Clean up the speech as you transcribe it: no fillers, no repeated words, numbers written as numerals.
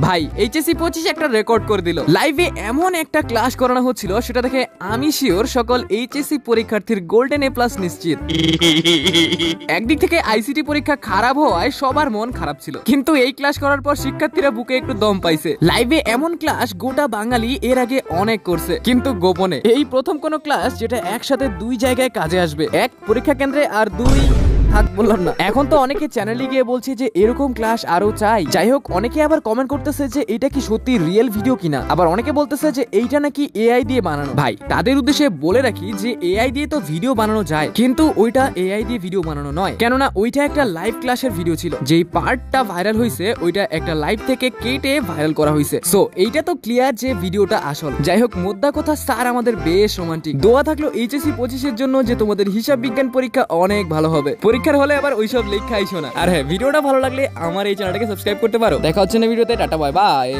ভাই এইচএসসি 25 একটা রেকর্ড করে দিল। লাইভে এমন একটা ক্লাস করানো হচ্ছিল, সেটা দেখে আমি শিওর সকল এইচএসসি পরীক্ষার্থীর গোল্ডেন এ প্লাস নিশ্চিত। একদিক থেকে আইসিটি পরীক্ষা খারাপ হওয়ায় সবার মন খারাপ ছিল, কিন্তু এই ক্লাস করার পর শিক্ষার্থীরা বুকে একটু দম পাইছে। লাইভে এমন ক্লাস গোটা বাঙালি এর আগে অনেক করছে, কিন্তু গোপনে। এই প্রথম কোন ক্লাস যেটা একসাথে দুই জায়গায় কাজে আসবে, এক পরীক্ষা কেন্দ্রে আর দুই বললাম না। এখন তো অনেকে চ্যানেলে গিয়ে বলছে যে এরকম ক্লাস আরো চাই। যাই হোক, অনেকে আবার কমেন্ট করতেছে যে এটা কি সত্যি রিয়েল ভিডিও কিনা, আবার অনেকে বলতেছে যে এইটা নাকি এআই দিয়ে বানানো। ভাই তাদের উদ্দেশ্যে বলে রাখি যে এআই দিয়ে তো ভিডিও বানানো যায়, কিন্তু ওইটা এআই দিয়ে ভিডিও বানানো নয়, কেননা ওইটা একটা লাইভ ক্লাসের ভিডিও ছিল। যেই পার্টটা ভাইরাল হয়েছে ওইটা একটা লাইভ থেকে কেটে ভাইরাল করা হয়েছে। সো এইটা তো ক্লিয়ার যে ভিডিওটা আসল। যাই হোক, মোদ্দা কথা স্যার আমাদের বেশ রোমান্টিক। দোয়া থাকলো এইচএসসি 25 এর জন্য যে তোমাদের হিসাব বিজ্ঞান পরীক্ষা অনেক ভালো হবে। পরীক্ষার হলে আবার ওইসব লেখা আইসো না। আর হ্যাঁ, ভিডিওটা ভালো লাগলে আমার এই চ্যানেলটাকে সাবস্ক্রাইব করতে পারো। দেখা হচ্ছে না ভিডিওতে। Tata, bye bye.